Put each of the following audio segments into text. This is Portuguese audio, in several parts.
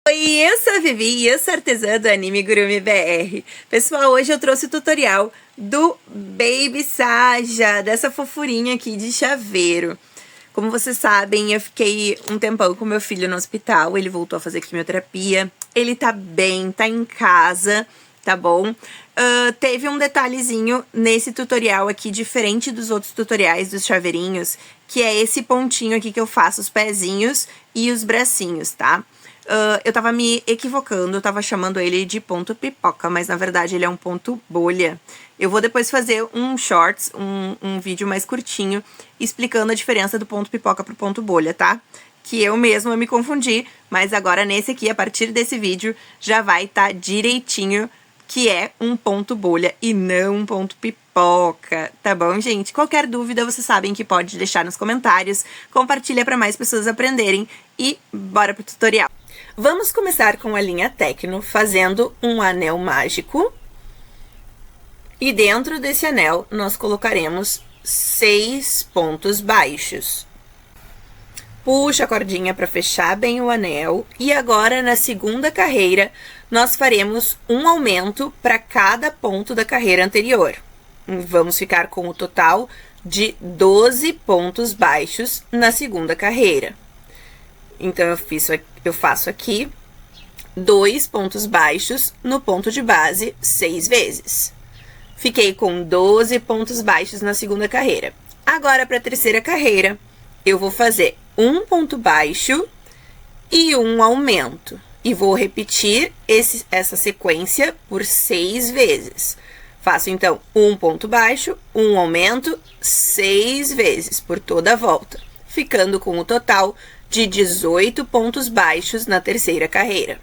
Oi, eu sou a Vivi e eu sou artesã do Anime Gurumi BR. Pessoal, hoje eu trouxe o tutorial do Baby Saja, dessa fofurinha aqui de chaveiro. Como vocês sabem, eu fiquei um tempão com meu filho no hospital, ele voltou a fazer quimioterapia, ele tá bem, tá em casa, tá bom? Teve um detalhezinho nesse tutorial aqui, diferente dos outros tutoriais dos chaveirinhos, que é esse pontinho aqui que eu faço os pezinhos e os bracinhos, tá? Eu tava me equivocando, eu tava chamando ele de ponto pipoca, mas na verdade ele é um ponto bolha. Eu vou depois fazer um shorts, um vídeo mais curtinho, explicando a diferença do ponto pipoca pro ponto bolha, tá? Que eu mesma me confundi, mas agora nesse aqui, a partir desse vídeo, já vai estar direitinho que é um ponto bolha e não um ponto pipoca, tá bom, gente? Qualquer dúvida, vocês sabem que pode deixar nos comentários, compartilha para mais pessoas aprenderem e bora pro tutorial. Vamos começar com a linha Tecno, fazendo um anel mágico. E dentro desse anel, nós colocaremos 6 pontos baixos. Puxa a cordinha para fechar bem o anel. E agora, na segunda carreira, nós faremos um aumento para cada ponto da carreira anterior. Vamos ficar com o total de 12 pontos baixos na segunda carreira. Então, eu faço aqui 2 pontos baixos no ponto de base 6 vezes. Fiquei com 12 pontos baixos na segunda carreira. Agora, para a terceira carreira, eu vou fazer um ponto baixo e um aumento. E vou repetir essa sequência por 6 vezes. Faço, então, um ponto baixo, um aumento, 6 vezes por toda a volta, ficando com o total de 18 pontos baixos na terceira carreira.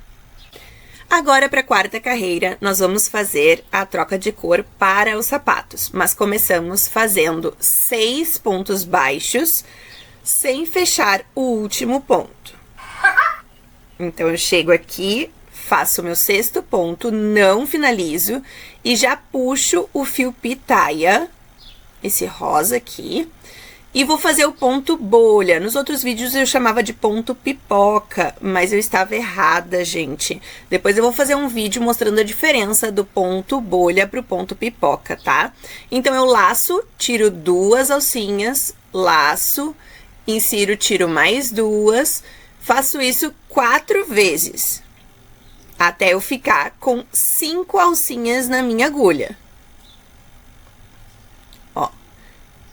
Agora, para a quarta carreira, nós vamos fazer a troca de cor para os sapatos, mas começamos fazendo 6 pontos baixos, sem fechar o último ponto. Então, eu chego aqui, faço o meu 6º ponto, não finalizo, e já puxo o fio pitaia, esse rosa aqui, e vou fazer o ponto bolha. Nos outros vídeos eu chamava de ponto pipoca, mas eu estava errada, gente. Depois eu vou fazer um vídeo mostrando a diferença do ponto bolha pro ponto pipoca, tá? Então, eu laço, tiro 2 alcinhas, laço, insiro, tiro mais 2, faço isso 4 vezes, até eu ficar com 5 alcinhas na minha agulha.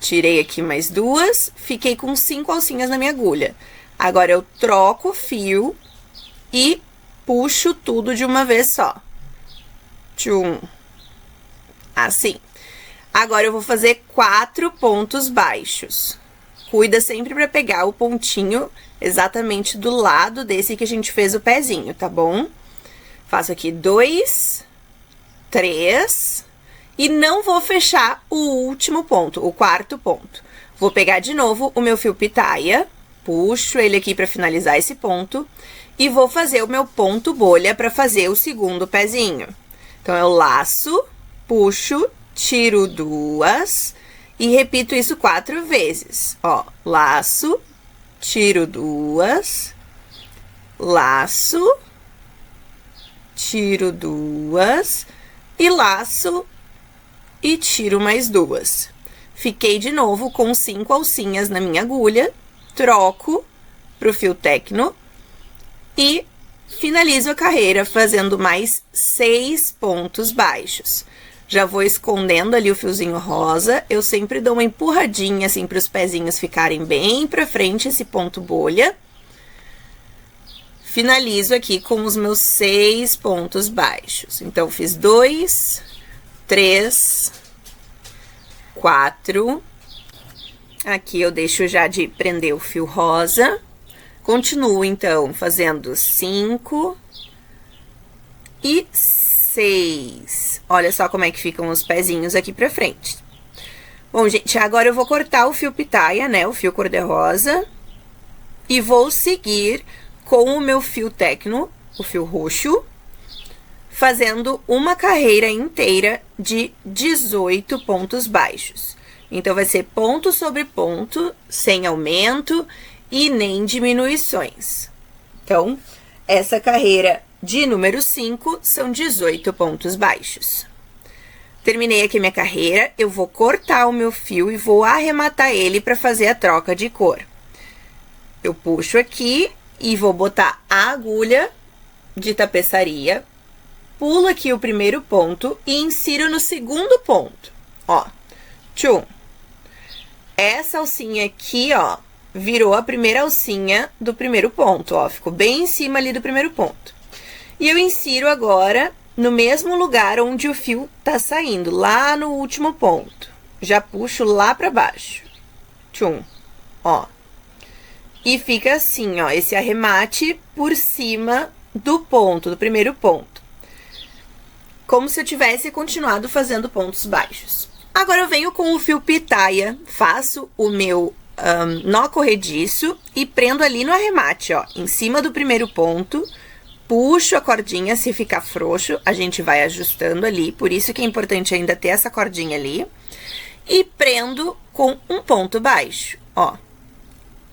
Tirei aqui mais 2, fiquei com 5 alcinhas na minha agulha. Agora, eu troco o fio e puxo tudo de uma vez só. Tchum. Assim. Agora, eu vou fazer 4 pontos baixos. Cuida sempre para pegar o pontinho exatamente do lado desse que a gente fez o pezinho, tá bom? Faço aqui 2, 3... E não vou fechar o último ponto, o 4º ponto. Vou pegar de novo o meu fio pitaia, puxo ele aqui para finalizar esse ponto, e vou fazer o meu ponto bolha para fazer o segundo pezinho. Então, eu laço, puxo, tiro 2 e repito isso 4 vezes. Ó, laço, tiro 2, laço, tiro 2 e laço, e tiro mais 2. Fiquei de novo com 5 alcinhas na minha agulha, troco pro fio Tecno e finalizo a carreira fazendo mais 6 pontos baixos. Já vou escondendo ali o fiozinho rosa, eu sempre dou uma empurradinha assim para os pezinhos ficarem bem pra frente esse ponto bolha. Finalizo aqui com os meus 6 pontos baixos. Então, fiz 2, 3, 4. Aqui eu deixo já de prender o fio rosa. Continuo, então, fazendo 5 e 6. Olha só como é que ficam os pezinhos aqui pra frente. Bom, gente, agora eu vou cortar o fio pitaia, né, o fio cor-de-rosa, e vou seguir com o meu fio Tecno, o fio roxo, fazendo uma carreira inteira de 18 pontos baixos. Então, vai ser ponto sobre ponto, sem aumento e nem diminuições. Então, essa carreira de número 5 são 18 pontos baixos. Terminei aqui minha carreira, eu vou cortar o meu fio e vou arrematar ele para fazer a troca de cor. Eu puxo aqui e vou botar a agulha de tapeçaria, pulo aqui o primeiro ponto e insiro no segundo ponto, ó, tchum. Essa alcinha aqui, ó, virou a primeira alcinha do primeiro ponto, ó, ficou bem em cima ali do primeiro ponto. E eu insiro agora no mesmo lugar onde o fio tá saindo, lá no último ponto. Já puxo lá pra baixo, tchum, ó. E fica assim, ó, esse arremate por cima do ponto, do primeiro ponto. Como se eu tivesse continuado fazendo pontos baixos. Agora eu venho com o fio pitaia, faço o meu nó corrediço e prendo ali no arremate, ó, em cima do primeiro ponto. Puxo a cordinha, se ficar frouxo, a gente vai ajustando ali, por isso que é importante ainda ter essa cordinha ali. E prendo com um ponto baixo, ó.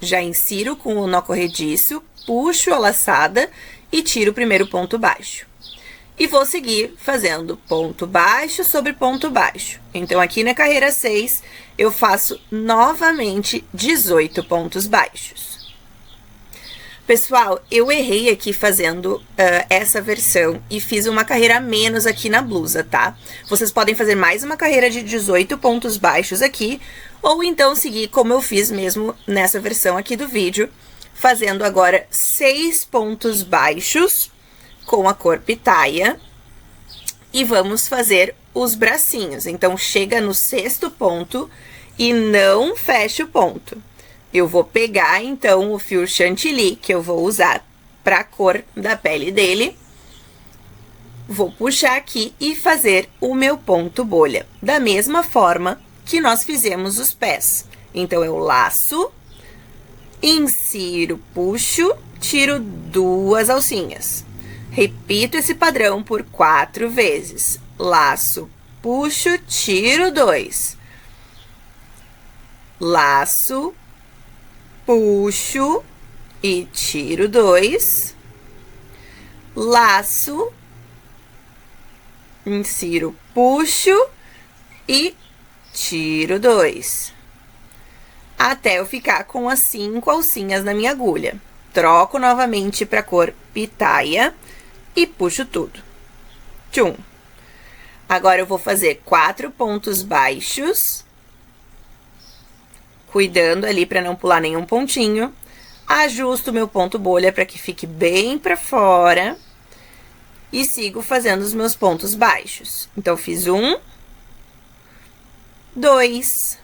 Já insiro com o nó corrediço, puxo a laçada e tiro o primeiro ponto baixo. E vou seguir fazendo ponto baixo sobre ponto baixo. Então, aqui na carreira 6, eu faço novamente 18 pontos baixos. Pessoal, eu errei aqui fazendo essa versão e fiz uma carreira a menos aqui na blusa, tá? Vocês podem fazer mais uma carreira de 18 pontos baixos aqui, ou então seguir como eu fiz mesmo nessa versão aqui do vídeo, fazendo agora 6 pontos baixos com a cor pitaia. E vamos fazer os bracinhos. Então, chega no 6º ponto e não fecha o ponto. Eu vou pegar, então, o fio chantilly, que eu vou usar para a cor da pele dele. Vou puxar aqui e fazer o meu ponto bolha, da mesma forma que nós fizemos os pés. Então, eu laço, insiro, puxo, tiro 2 alcinhas. Repito esse padrão por 4 vezes. Laço, puxo, tiro 2. Laço, puxo e tiro 2. Laço, insiro, puxo e tiro 2. Até eu ficar com as 5 alcinhas na minha agulha. Troco novamente para a cor pitaia e puxo tudo. Tchum. Agora eu vou fazer 4 pontos baixos, cuidando ali para não pular nenhum pontinho. Ajusto o meu ponto bolha para que fique bem para fora e sigo fazendo os meus pontos baixos. Então, fiz 1, 2,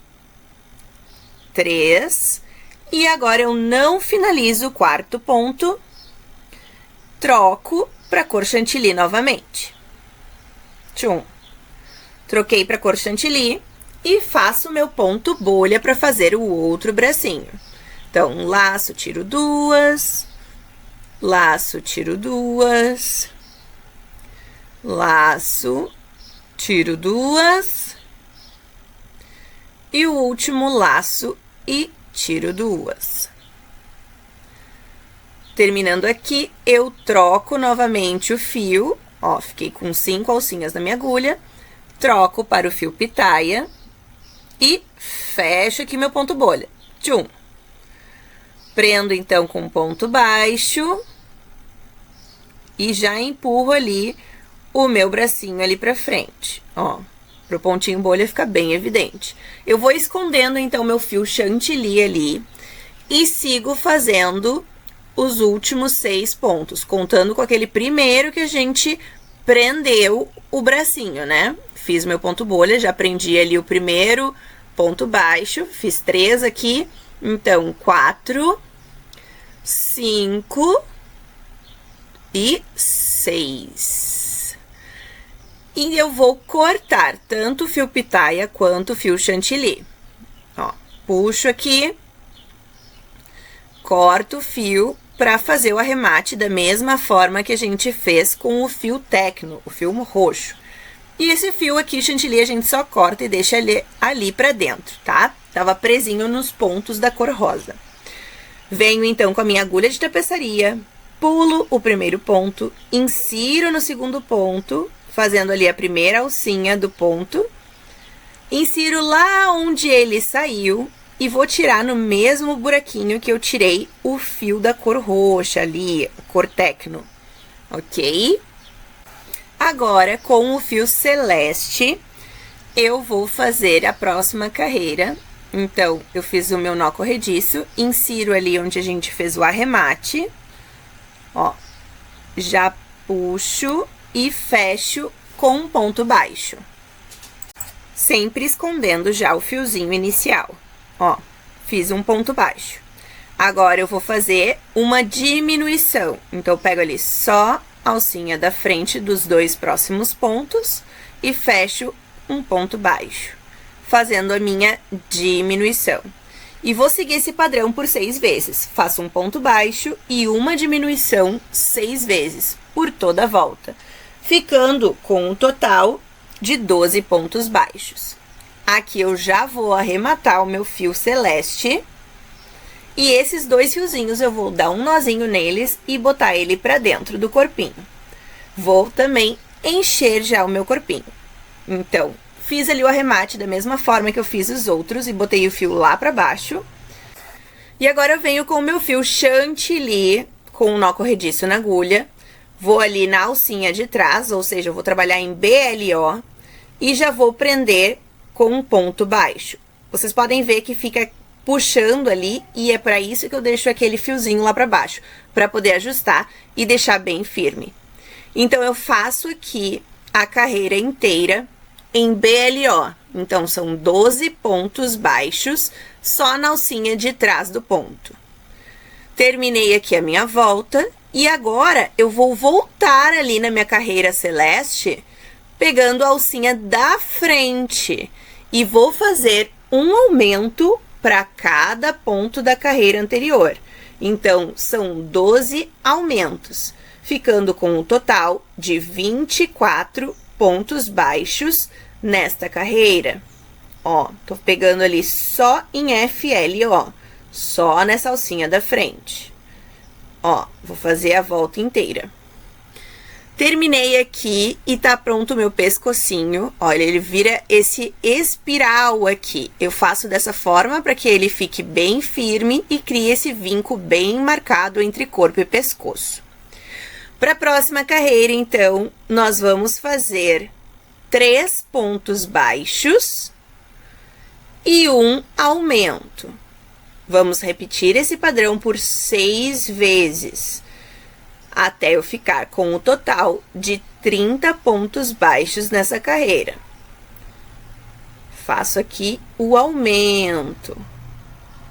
3, e agora eu não finalizo o 4º ponto, troco para cor chantilly novamente. Tchum. Troquei para cor chantilly e faço o meu ponto bolha para fazer o outro bracinho. Então, laço, tiro 2, laço, tiro 2, laço, tiro 2, e o último laço e tiro 2. Terminando aqui, eu troco novamente o fio, ó, fiquei com 5 alcinhas na minha agulha, troco para o fio pitaia e fecho aqui meu ponto bolha. Tchum. Prendo, então, com ponto baixo e já empurro ali o meu bracinho ali pra frente, ó, pro pontinho bolha ficar bem evidente. Eu vou escondendo, então, meu fio chantilly ali e sigo fazendo os últimos 6 pontos, contando com aquele primeiro que a gente prendeu o bracinho, né? Fiz meu ponto bolha, já prendi ali o primeiro ponto baixo, fiz 3 aqui, então 4, 5 e 6. E eu vou cortar tanto o fio pitaia quanto o fio chantilly. Ó, puxo aqui, corto o fio para fazer o arremate da mesma forma que a gente fez com o fio tecno, o fio roxo. E esse fio aqui, chantilly, a gente só corta e deixa ali pra dentro, tá? Tava presinho nos pontos da cor rosa. Venho, então, com a minha agulha de tapeçaria, pulo o primeiro ponto, insiro no segundo ponto, fazendo ali a primeira alcinha do ponto, insiro lá onde ele saiu e vou tirar no mesmo buraquinho que eu tirei o fio da cor roxa ali, cor tecno, ok? Agora, com o fio celeste, eu vou fazer a próxima carreira. Então, eu fiz o meu nó corrediço, insiro ali onde a gente fez o arremate, ó, já puxo e fecho com um ponto baixo, sempre escondendo já o fiozinho inicial, ó, fiz um ponto baixo. Agora, eu vou fazer uma diminuição, então, eu pego ali só a alcinha da frente dos dois próximos pontos e fecho um ponto baixo, fazendo a minha diminuição. E vou seguir esse padrão por 6 vezes. Faço um ponto baixo e uma diminuição 6 vezes, por toda a volta, ficando com um total de 12 pontos baixos. Aqui eu já vou arrematar o meu fio celeste. E esses dois fiozinhos eu vou dar um nozinho neles e botar ele pra dentro do corpinho. Vou também encher já o meu corpinho. Então, fiz ali o arremate da mesma forma que eu fiz os outros e botei o fio lá pra baixo. E agora eu venho com o meu fio chantilly, com um nó corrediço na agulha. Vou ali na alcinha de trás, ou seja, eu vou trabalhar em BLO. E já vou prender com um ponto baixo. Vocês podem ver que fica puxando ali, e é para isso que eu deixo aquele fiozinho lá para baixo, para poder ajustar e deixar bem firme. Então, eu faço aqui a carreira inteira em BLO. Então, são 12 pontos baixos só na alcinha de trás do ponto. Terminei aqui a minha volta, e agora eu vou voltar ali na minha carreira celeste, pegando a alcinha da frente, e vou fazer um aumento para cada ponto da carreira anterior. Então, são 12 aumentos, ficando com um total de 24 pontos baixos nesta carreira. Ó, tô pegando ali só em FLO, só nessa alcinha da frente. Ó, vou fazer a volta inteira. Terminei aqui e tá pronto o meu pescocinho. Olha, ele vira esse espiral aqui. Eu faço dessa forma para que ele fique bem firme e crie esse vinco bem marcado entre corpo e pescoço. Para a próxima carreira, então, nós vamos fazer 3 pontos baixos e um aumento. Vamos repetir esse padrão por 6 vezes, até eu ficar com o total de 30 pontos baixos nessa carreira. Faço aqui o aumento.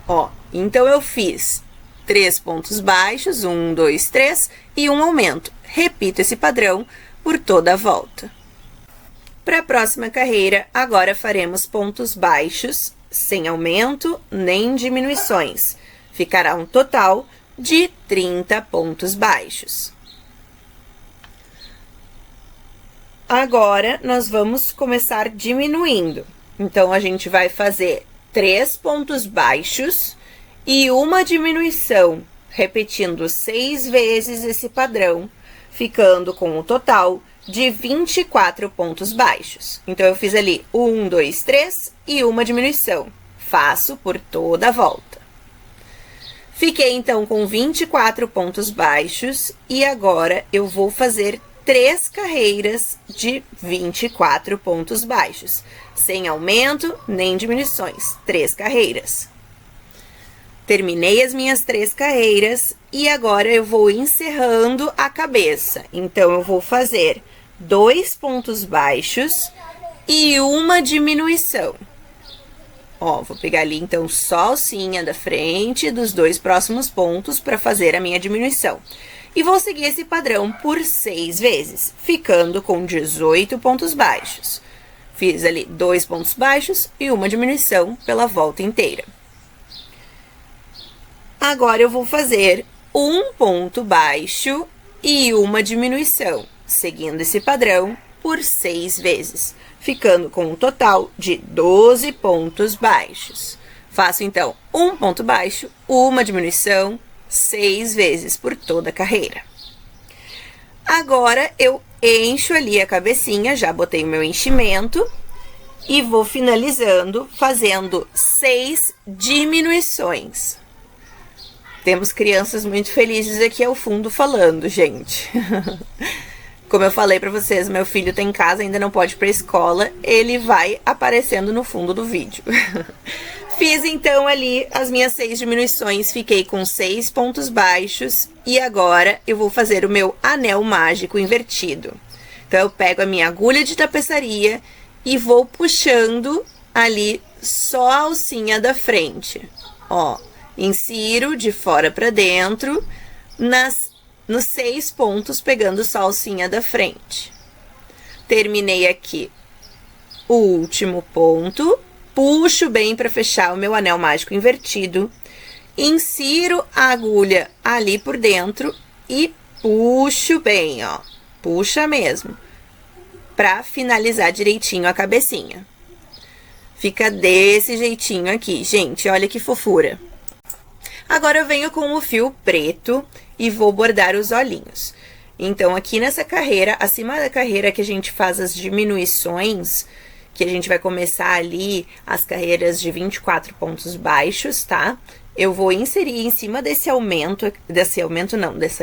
Ó, então eu fiz 3 pontos baixos, 1, 2, 3, e um aumento. Repito esse padrão por toda a volta. Para a próxima carreira, agora faremos pontos baixos, sem aumento nem diminuições. Ficará um total de 30 pontos baixos. Agora, nós vamos começar diminuindo. Então, a gente vai fazer 3 pontos baixos e uma diminuição, repetindo 6 vezes esse padrão, ficando com o total de 24 pontos baixos. Então, eu fiz ali 1, 2, 3 e uma diminuição. Faço por toda a volta. Fiquei, então, com 24 pontos baixos e agora eu vou fazer 3 carreiras de 24 pontos baixos, sem aumento nem diminuições, 3 carreiras. Terminei as minhas 3 carreiras e agora eu vou encerrando a cabeça. Então, eu vou fazer 2 pontos baixos e uma diminuição. Ó, vou pegar ali, então, só a alcinha da frente dos 2 próximos pontos para fazer a minha diminuição. E vou seguir esse padrão por 6 vezes, ficando com 18 pontos baixos. Fiz ali 2 pontos baixos e uma diminuição pela volta inteira. Agora, eu vou fazer um ponto baixo e uma diminuição, seguindo esse padrão por 6 vezes, ficando com um total de 12 pontos baixos. Faço, então, um ponto baixo, uma diminuição, 6 vezes por toda a carreira. Agora, eu encho ali a cabecinha, já botei o meu enchimento, e vou finalizando fazendo 6 diminuições. Temos crianças muito felizes aqui ao fundo falando, gente. Como eu falei pra vocês, meu filho tá em casa, ainda não pode ir pra escola, ele vai aparecendo no fundo do vídeo. Fiz então ali as minhas 6 diminuições, fiquei com 6 pontos baixos e agora eu vou fazer o meu anel mágico invertido. Então eu pego a minha agulha de tapeçaria e vou puxando ali só a alcinha da frente. Ó, insiro de fora pra dentro nos 6 pontos, pegando só a alcinha da frente. Terminei aqui o último ponto. Puxo bem para fechar o meu anel mágico invertido, insiro a agulha ali por dentro e puxo bem, ó, puxa mesmo, para finalizar direitinho a cabecinha. Fica desse jeitinho aqui, gente, olha que fofura. Agora eu venho com o fio preto e vou bordar os olhinhos. Então, aqui nessa carreira, acima da carreira que a gente faz as diminuições, que a gente vai começar ali as carreiras de 24 pontos baixos, tá? Eu vou inserir em cima dessa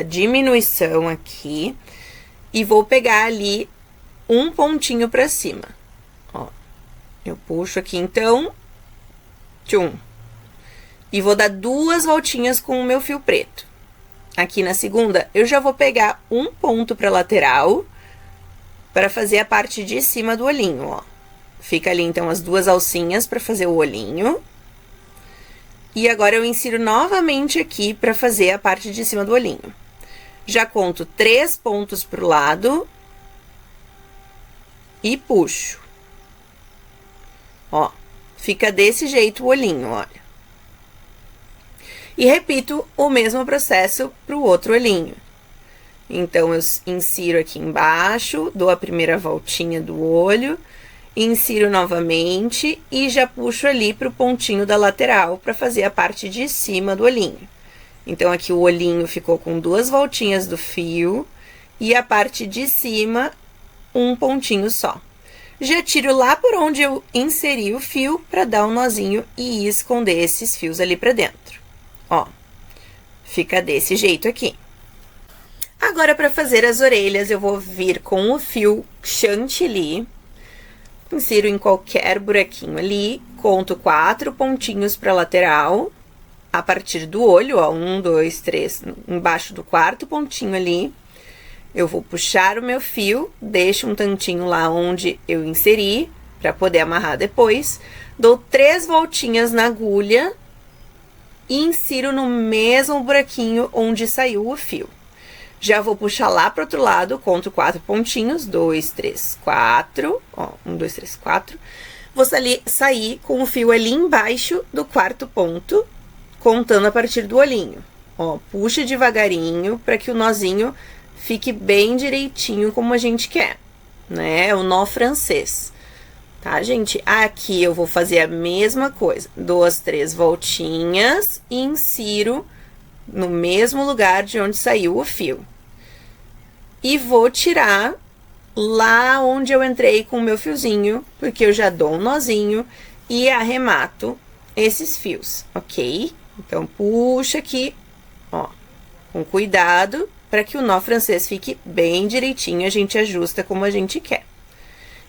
diminuição aqui, e vou pegar ali um pontinho pra cima. Ó, eu puxo aqui então, tchum, e vou dar 2 voltinhas com o meu fio preto. Aqui na segunda, eu já vou pegar um ponto pra lateral, para fazer a parte de cima do olhinho, ó. Fica ali, então, as 2 alcinhas para fazer o olhinho. E agora eu insiro novamente aqui para fazer a parte de cima do olhinho. Já conto 3 pontos pro lado. E puxo. Ó, fica desse jeito o olhinho, olha. E repito o mesmo processo pro outro olhinho. Então, eu insiro aqui embaixo, dou a primeira voltinha do olho, insiro novamente e já puxo ali pro pontinho da lateral para fazer a parte de cima do olhinho. Então, aqui o olhinho ficou com 2 voltinhas do fio e a parte de cima, um pontinho só. Já tiro lá por onde eu inseri o fio para dar um nozinho e esconder esses fios ali para dentro. Ó, fica desse jeito aqui. Agora, para fazer as orelhas, eu vou vir com o fio chantilly. Insiro em qualquer buraquinho ali, conto 4 pontinhos para lateral, a partir do olho, ó, 1, 2, 3, embaixo do 4º pontinho ali. Eu vou puxar o meu fio, deixo um tantinho lá onde eu inseri, para poder amarrar depois. Dou 3 voltinhas na agulha e insiro no mesmo buraquinho onde saiu o fio. Já vou puxar lá pro outro lado, conto 4 pontinhos, 2, 3, 4, ó, 1, 2, 3, 4. Vou sair com o fio ali embaixo do 4º ponto, contando a partir do olhinho. Ó, puxa devagarinho para que o nozinho fique bem direitinho como a gente quer, né? O nó francês, tá, gente? Aqui eu vou fazer a mesma coisa, dou as 3 voltinhas e insiro no mesmo lugar de onde saiu o fio. E vou tirar lá onde eu entrei com o meu fiozinho, porque eu já dou um nozinho e arremato esses fios, ok? Então, puxa aqui, ó, com cuidado, para que o nó francês fique bem direitinho, a gente ajusta como a gente quer.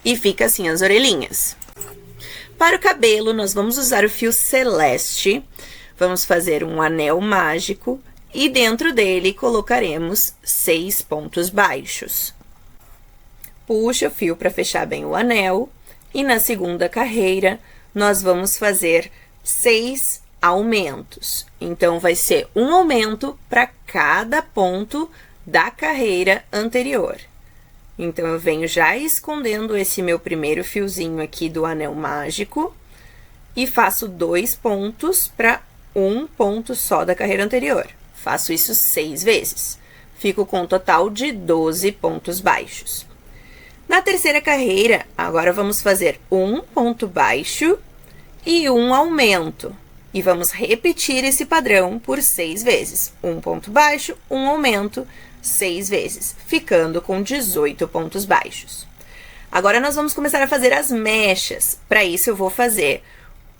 E fica assim as orelhinhas. Para o cabelo, nós vamos usar o fio celeste, vamos fazer um anel mágico e dentro dele colocaremos 6 pontos baixos. Puxa o fio para fechar bem o anel e na segunda carreira nós vamos fazer 6 aumentos. Então, vai ser um aumento para cada ponto da carreira anterior. Então, eu venho já escondendo esse meu primeiro fiozinho aqui do anel mágico e faço 2 pontos para um ponto só da carreira anterior. Faço isso 6 vezes. Fico com um total de 12 pontos baixos. Na terceira carreira, agora vamos fazer um ponto baixo e um aumento. E vamos repetir esse padrão por 6 vezes. Um ponto baixo, um aumento, 6 vezes, ficando com 18 pontos baixos. Agora, nós vamos começar a fazer as mechas. Para isso, eu vou fazer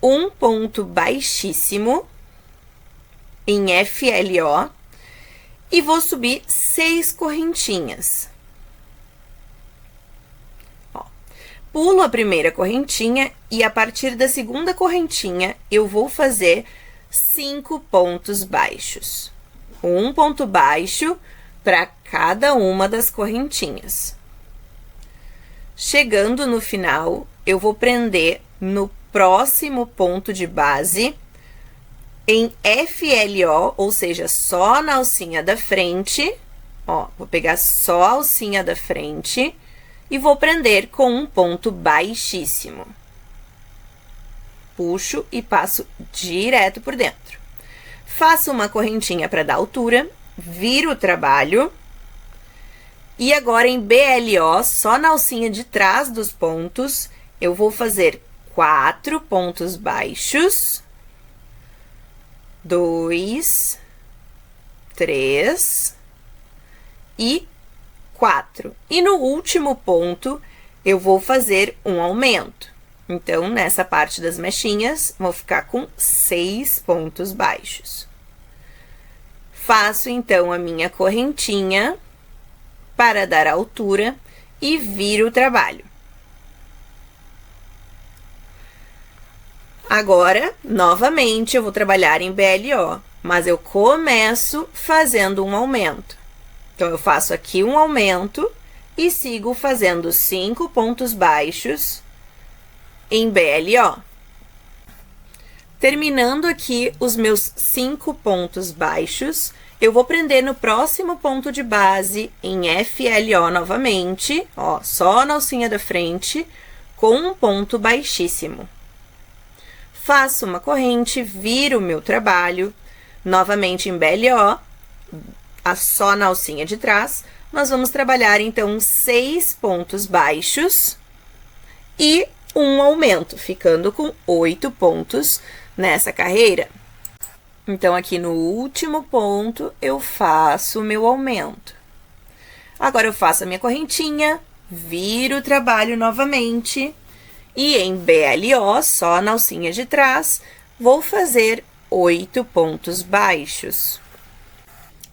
um ponto baixíssimo em FLO e vou subir 6 correntinhas. Ó, pulo a primeira correntinha e a partir da segunda correntinha eu vou fazer 5 pontos baixos. Um ponto baixo para cada uma das correntinhas. Chegando no final, eu vou prender no próximo ponto de base em FLO, ou seja, só na alcinha da frente. Ó, vou pegar só a alcinha da frente e vou prender com um ponto baixíssimo. Puxo e passo direto por dentro. Faço uma correntinha para dar altura, viro o trabalho. E agora, em BLO, só na alcinha de trás dos pontos, eu vou fazer 4 pontos baixos. 2, 3 e 4. E no último ponto, eu vou fazer um aumento. Então, nessa parte das mechinhas, vou ficar com 6 pontos baixos. Faço, então, a minha correntinha para dar altura e viro o trabalho. Agora, novamente, eu vou trabalhar em BLO, mas eu começo fazendo um aumento. Então, eu faço aqui um aumento e sigo fazendo 5 pontos baixos em BLO. Terminando aqui os meus 5 pontos baixos, eu vou prender no próximo ponto de base em FLO novamente, ó, só na alcinha da frente, com um ponto baixíssimo. Faço uma corrente, viro o meu trabalho, novamente em BLO, só na alcinha de trás. Nós vamos trabalhar, então, 6 pontos baixos e um aumento, ficando com 8 pontos nessa carreira. Então, aqui no último ponto, eu faço o meu aumento. Agora, eu faço a minha correntinha, viro o trabalho novamente. E em BLO, só na alcinha de trás, vou fazer 8 pontos baixos.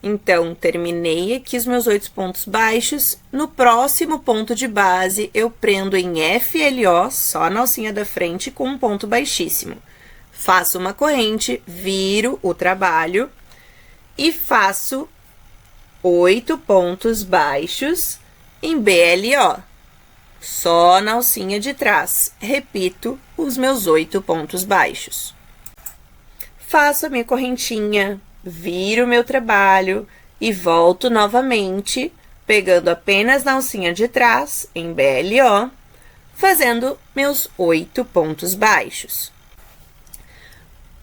Então, terminei aqui os meus 8 pontos baixos. No próximo ponto de base, eu prendo em FLO, só na alcinha da frente, com um ponto baixíssimo. Faço uma corrente, viro o trabalho e faço 8 pontos baixos em BLO. Só na alcinha de trás, repito os meus 8 pontos baixos. Faço a minha correntinha, viro o meu trabalho e volto novamente, pegando apenas na alcinha de trás, em BLO, fazendo meus 8 pontos baixos.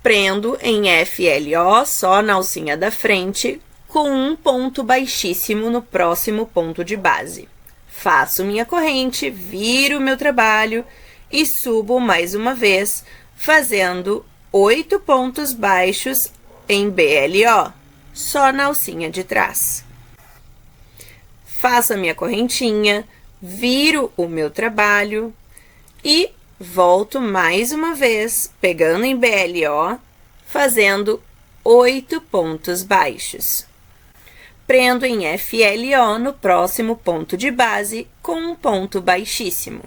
Prendo em FLO, só na alcinha da frente, com um ponto baixíssimo no próximo ponto de base. Faço minha corrente, viro o meu trabalho e subo mais uma vez, fazendo 8 pontos baixos em BLO, só na alcinha de trás. Faço a minha correntinha, viro o meu trabalho e volto mais uma vez, pegando em BLO, fazendo 8 pontos baixos. Prendo em FLO no próximo ponto de base com um ponto baixíssimo.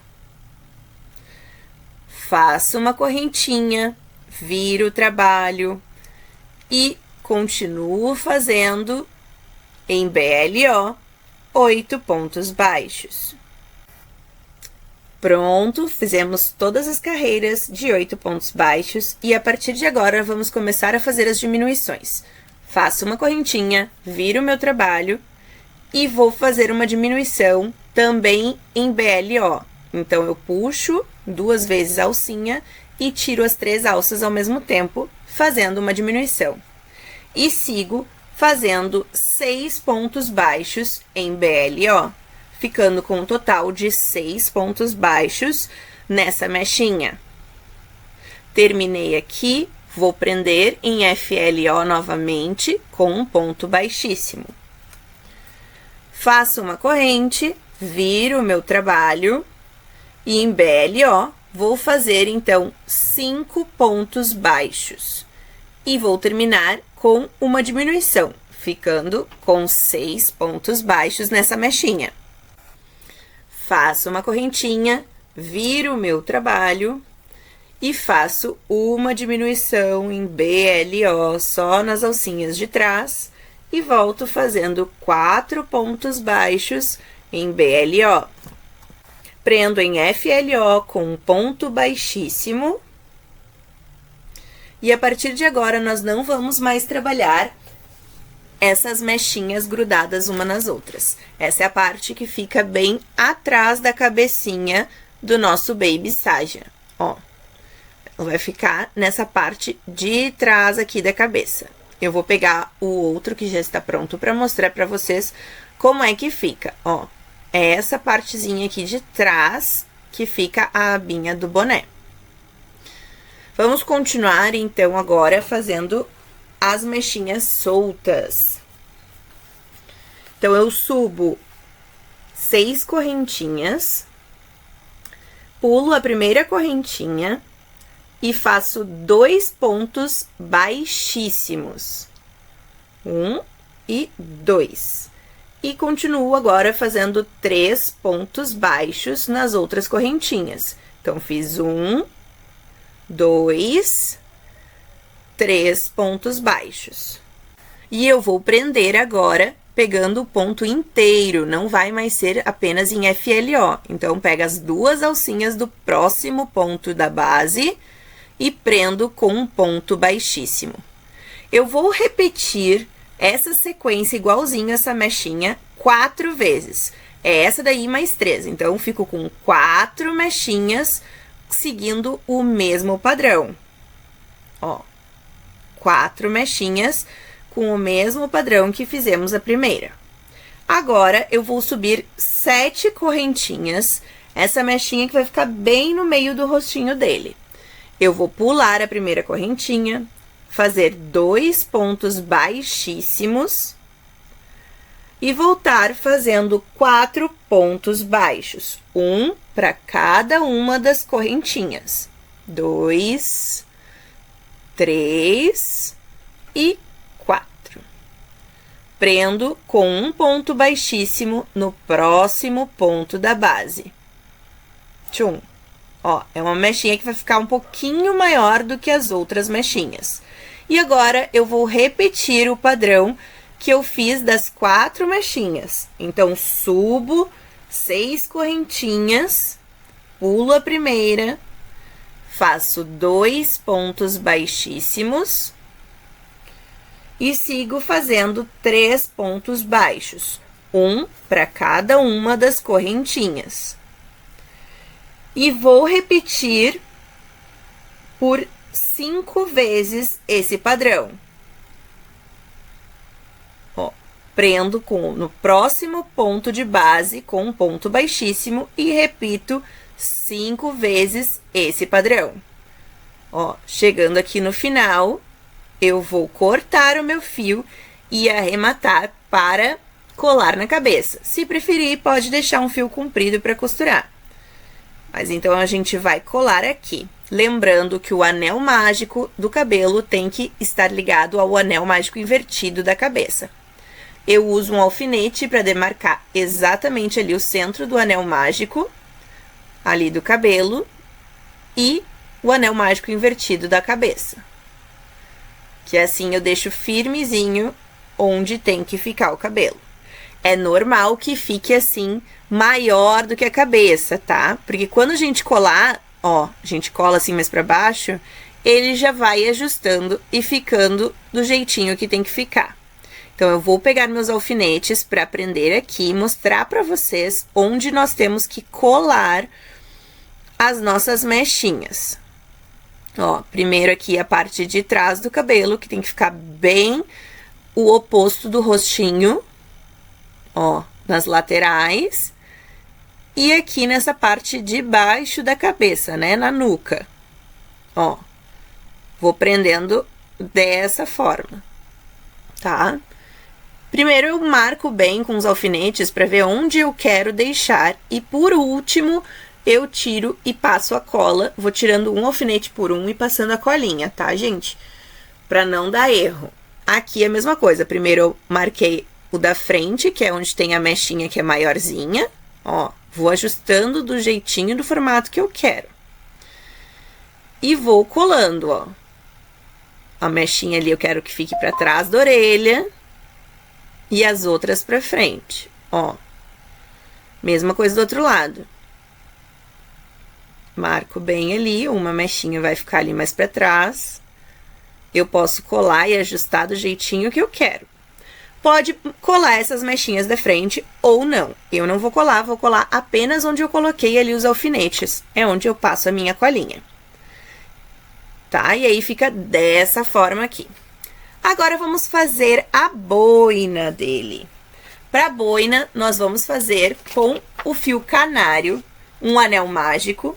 Faço uma correntinha, viro o trabalho e continuo fazendo em BLO 8 pontos baixos. Pronto, fizemos todas as carreiras de 8 pontos baixos e a partir de agora vamos começar a fazer as diminuições. Faço uma correntinha, viro o meu trabalho e vou fazer uma diminuição também em BLO. Então, eu puxo 2 vezes a alcinha e tiro as 3 alças ao mesmo tempo, fazendo uma diminuição. E sigo fazendo 6 pontos baixos em BLO, ficando com um total de 6 pontos baixos nessa mechinha. Terminei aqui, Vou prender em FLO novamente com um ponto baixíssimo. Faço uma corrente, viro o meu trabalho e em BLO vou fazer então 5 pontos baixos. E vou terminar com uma diminuição, ficando com 6 pontos baixos nessa mechinha. Faço uma correntinha, viro o meu trabalho e faço uma diminuição em BLO só nas alcinhas de trás e volto fazendo 4 pontos baixos em BLO. Prendo em FLO com um ponto baixíssimo. E a partir de agora, nós não vamos mais trabalhar essas mechinhas grudadas uma nas outras. Essa é a parte que fica bem atrás da cabecinha do nosso Baby Saja, ó. Vai ficar nessa parte de trás aqui da cabeça. Eu vou pegar o outro que já está pronto para mostrar para vocês como é que fica, ó. É essa partezinha aqui de trás que fica a abinha do boné. Vamos continuar, então, agora fazendo as mechinhas soltas. Então, eu subo 6 correntinhas, pulo a primeira correntinha e faço 2 pontos baixíssimos. 1 e 2. E continuo agora fazendo 3 pontos baixos nas outras correntinhas. Então, fiz 1, 2, 3 pontos baixos. E eu vou prender agora pegando o ponto inteiro, não vai mais ser apenas em FLO. Então, pega as 2 alcinhas do próximo ponto da base e prendo com um ponto baixíssimo. Eu vou repetir essa sequência igualzinho essa mechinha 4 vezes. É essa daí mais 3. Então, fico com 4 mechinhas seguindo o mesmo padrão. Ó, 4 mechinhas com o mesmo padrão que fizemos a primeira. Agora, eu vou subir 7 correntinhas, essa mechinha que vai ficar bem no meio do rostinho dele. Eu vou pular a primeira correntinha, fazer 2 pontos baixíssimos e voltar fazendo 4 pontos baixos, um para cada uma das correntinhas. 2, 3 e 4. Prendo com um ponto baixíssimo no próximo ponto da base. Tchum. Ó, é uma mechinha que vai ficar um pouquinho maior do que as outras mechinhas. E agora, eu vou repetir o padrão que eu fiz das 4 mechinhas. Então, subo 6 correntinhas, pulo a primeira, faço 2 pontos baixíssimos e sigo fazendo 3 pontos baixos, um para cada uma das correntinhas. E vou repetir por 5 vezes esse padrão. Ó, prendo no próximo ponto de base com um ponto baixíssimo e repito 5 vezes esse padrão. Ó, chegando aqui no final, eu vou cortar o meu fio e arrematar para colar na cabeça. Se preferir, pode deixar um fio comprido para costurar. Mas então, a gente vai colar aqui. Lembrando que o anel mágico do cabelo tem que estar ligado ao anel mágico invertido da cabeça. Eu uso um alfinete para demarcar exatamente ali o centro do anel mágico, ali do cabelo, e o anel mágico invertido da cabeça. Que assim eu deixo firmezinho onde tem que ficar o cabelo. É normal que fique assim, maior do que a cabeça, tá? Porque quando a gente colar, ó, a gente cola assim mais pra baixo, ele já vai ajustando e ficando do jeitinho que tem que ficar. Então, eu vou pegar meus alfinetes pra prender aqui e mostrar pra vocês onde nós temos que colar as nossas mechinhas. Ó, primeiro aqui a parte de trás do cabelo, que tem que ficar bem o oposto do rostinho. Ó, nas laterais, e aqui nessa parte de baixo da cabeça, né, na nuca. Ó, Vou prendendo dessa forma, tá? Primeiro eu marco bem com os alfinetes para ver onde eu quero deixar e por último eu tiro e passo a cola. Vou tirando um alfinete por um e passando a colinha, tá, gente? Para não dar erro. Aqui é a mesma coisa. Primeiro eu marquei o da frente, que é onde tem a mechinha que é maiorzinha. Ó, vou ajustando do jeitinho do formato que eu quero. E vou colando, ó. A mechinha ali eu quero que fique para trás da orelha e as outras para frente, ó. Mesma coisa do outro lado. Marco bem ali, uma mechinha vai ficar ali mais para trás. Eu posso colar e ajustar do jeitinho que eu quero. Pode colar essas mechinhas da frente ou não. Eu não vou colar apenas onde eu coloquei ali os alfinetes. É onde eu passo a minha colinha. Tá? E aí fica dessa forma aqui. Agora vamos fazer a boina dele. Para a boina, nós vamos fazer com o fio canário um anel mágico.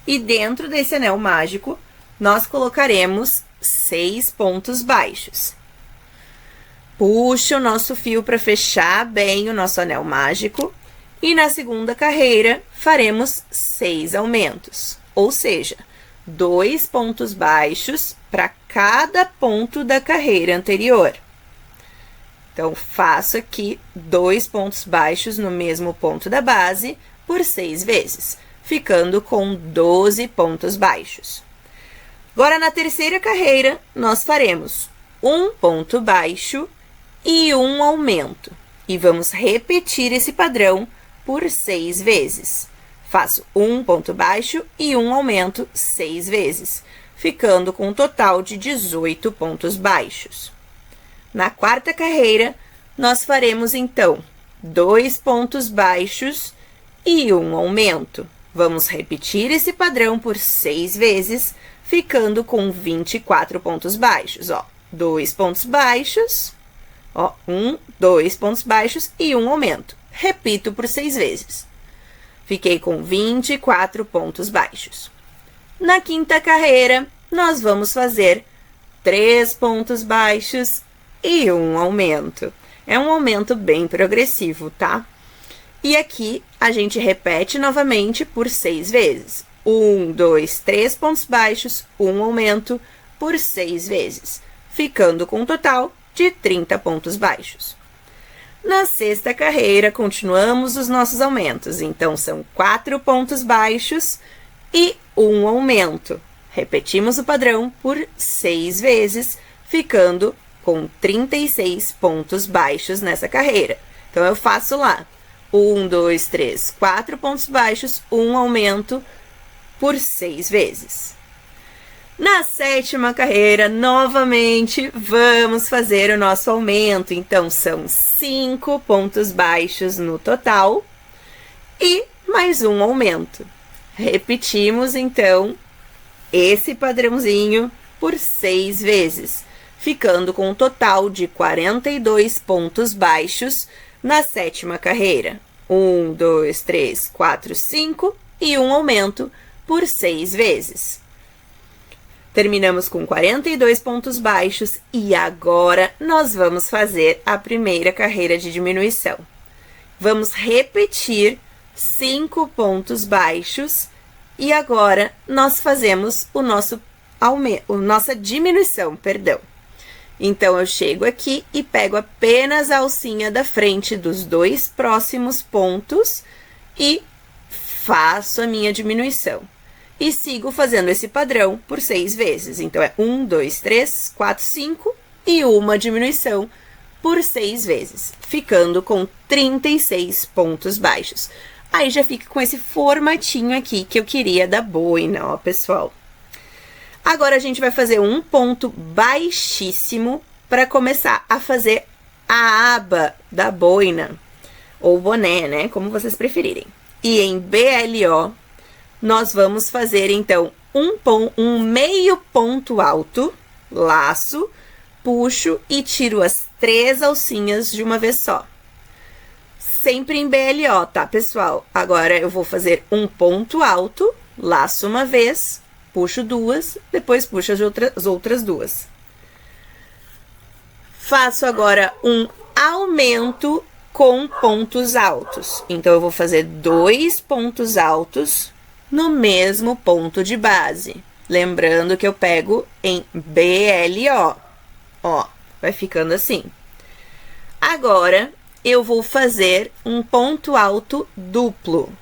E dentro desse anel mágico, nós colocaremos 6 pontos baixos. Puxa o nosso fio para fechar bem o nosso anel mágico. E na segunda carreira, faremos 6 aumentos. Ou seja, 2 pontos baixos para cada ponto da carreira anterior. Então, faço aqui 2 pontos baixos no mesmo ponto da base por 6 vezes, ficando com 12 pontos baixos. Agora, na terceira carreira, nós faremos um ponto baixo e um aumento. E vamos repetir esse padrão por 6 vezes. Faço um ponto baixo e um aumento 6 vezes, ficando com um total de 18 pontos baixos. Na quarta carreira, nós faremos, então, 2 pontos baixos e um aumento. Vamos repetir esse padrão por 6 vezes, ficando com 24 pontos baixos, ó. 2 pontos baixos, ó, 2 pontos baixos e um aumento. Repito por 6 vezes. Fiquei com 24 pontos baixos. Na quinta carreira, nós vamos fazer 3 pontos baixos e um aumento. É um aumento bem progressivo, tá? E aqui, a gente repete novamente por 6 vezes. 1, 2, 3 pontos baixos, um aumento por 6 vezes, ficando com um total de 30 pontos baixos. Na sexta carreira, continuamos os nossos aumentos. Então, são 4 pontos baixos e um aumento. Repetimos o padrão por 6 vezes, ficando com 36 pontos baixos nessa carreira. Então, eu faço lá 1, 2, 3, 4 pontos baixos, um aumento por 6 vezes. Na sétima carreira, novamente, vamos fazer o nosso aumento. Então, são 5 pontos baixos no total e mais um aumento. Repetimos, então, esse padrãozinho por 6 vezes, ficando com um total de 42 pontos baixos na sétima carreira. 1, 2, 3, 4, 5 e um aumento por 6 vezes. Terminamos com 42 pontos baixos e agora nós vamos fazer a primeira carreira de diminuição. Vamos repetir 5 pontos baixos e agora nós fazemos o nossa diminuição, perdão. Então, eu chego aqui e pego apenas a alcinha da frente dos 2 próximos pontos e faço a minha diminuição. E sigo fazendo esse padrão por 6 vezes. Então, é 1, 2, 3, 4, 5 e uma diminuição por 6 vezes, ficando com 36 pontos baixos. Aí, já fica com esse formatinho aqui que eu queria da boina, ó, pessoal. Agora, a gente vai fazer um ponto baixíssimo para começar a fazer a aba da boina, ou boné, né? Como vocês preferirem. E em BLO, nós vamos fazer, então, um meio ponto alto, laço, puxo e tiro as 3 alcinhas de uma vez só. Sempre em BLO, tá, pessoal? Agora, eu vou fazer um ponto alto, laço uma vez, puxo duas, depois puxo as outras duas. Faço agora um aumento com pontos altos. Então, eu vou fazer 2 pontos altos no mesmo ponto de base. Lembrando que eu pego em BLO. Ó, vai ficando assim. Agora, eu vou fazer um ponto alto duplo.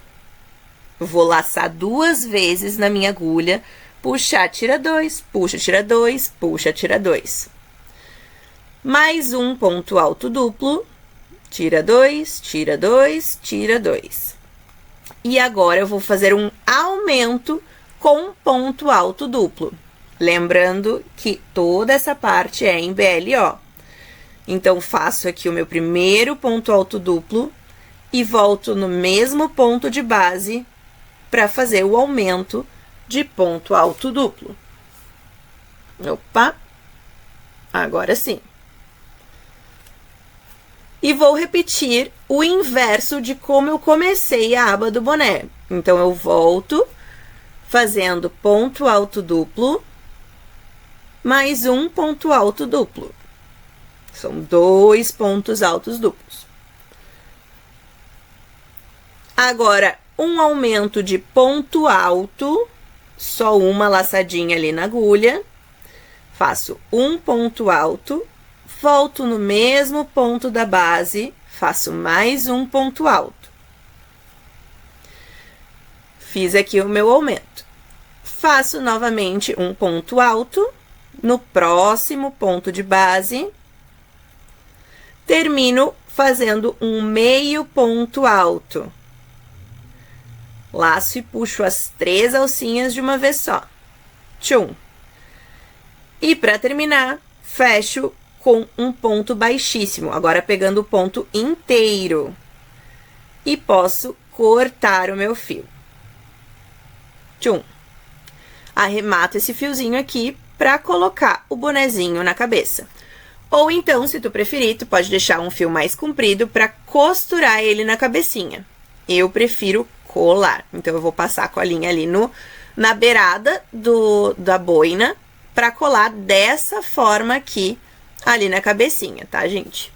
Vou laçar 2 vezes na minha agulha, puxar, tira 2, puxa, tira 2, puxa, tira 2. Mais um ponto alto duplo, tira 2, tira 2, tira 2. E agora eu vou fazer um aumento com ponto alto duplo. Lembrando que toda essa parte é em BLO. Então, faço aqui o meu primeiro ponto alto duplo e volto no mesmo ponto de base para fazer o aumento de ponto alto duplo. Opa! Agora sim. E vou repetir o inverso de como eu comecei a aba do boné. Então, eu volto fazendo ponto alto duplo, mais um ponto alto duplo. São 2 pontos altos duplos. Agora, um aumento de ponto alto, só uma laçadinha ali na agulha. Faço um ponto alto, volto no mesmo ponto da base, faço mais um ponto alto. Fiz aqui o meu aumento. Faço novamente um ponto alto no próximo ponto de base. Termino fazendo um meio ponto alto. Laço e puxo as 3 alcinhas de uma vez só. Tchum! E para terminar, fecho com um ponto baixíssimo, agora pegando o ponto inteiro. E posso cortar o meu fio. Tchum! Arremato esse fiozinho aqui para colocar o bonezinho na cabeça. Ou então, se tu preferir, tu pode deixar um fio mais comprido para costurar ele na cabecinha. Eu prefiro colar. Então, eu vou passar a colinha ali na beirada da boina para colar dessa forma aqui, ali na cabecinha, tá, gente?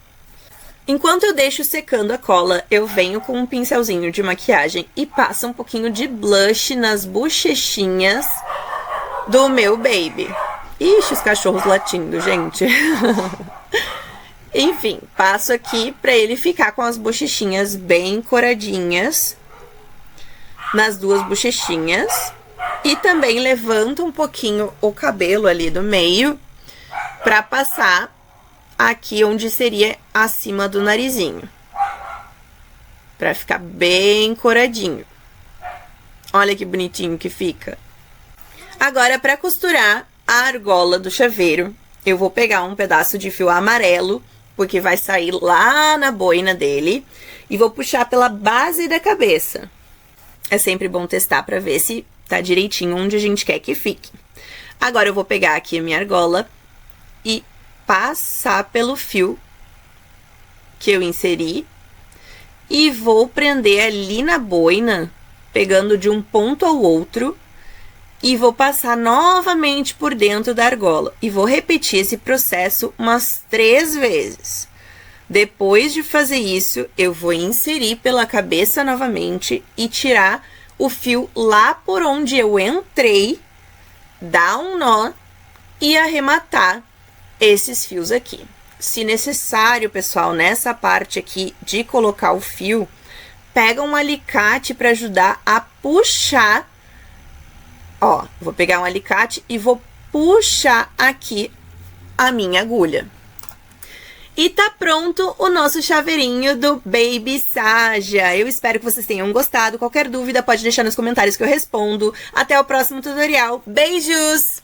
Enquanto eu deixo secando a cola, eu venho com um pincelzinho de maquiagem e passo um pouquinho de blush nas bochechinhas do meu baby. Ixi, os cachorros latindo, gente. Enfim, passo aqui pra ele ficar com as bochechinhas bem coradinhas nas 2 bochechinhas. E também levanto um pouquinho o cabelo ali do meio pra passar aqui onde seria acima do narizinho. Pra ficar bem coradinho. Olha que bonitinho que fica. Agora, pra costurar a argola do chaveiro, eu vou pegar um pedaço de fio amarelo, porque vai sair lá na boina dele, e vou puxar pela base da cabeça. É sempre bom testar pra ver se tá direitinho onde a gente quer que fique. Agora, eu vou pegar aqui a minha argola e passar pelo fio que eu inseri e vou prender ali na boina, pegando de um ponto ao outro, e vou passar novamente por dentro da argola. E vou repetir esse processo umas 3 vezes. Depois de fazer isso, eu vou inserir pela cabeça novamente e tirar o fio lá por onde eu entrei, dar um nó e arrematar esses fios aqui. Se necessário, pessoal, nessa parte aqui de colocar o fio, pega um alicate para ajudar a puxar. Ó, vou pegar um alicate e vou puxar aqui a minha agulha. E tá pronto o nosso chaveirinho do Baby Saja. Eu espero que vocês tenham gostado. Qualquer dúvida pode deixar nos comentários que eu respondo. Até o próximo tutorial. Beijos!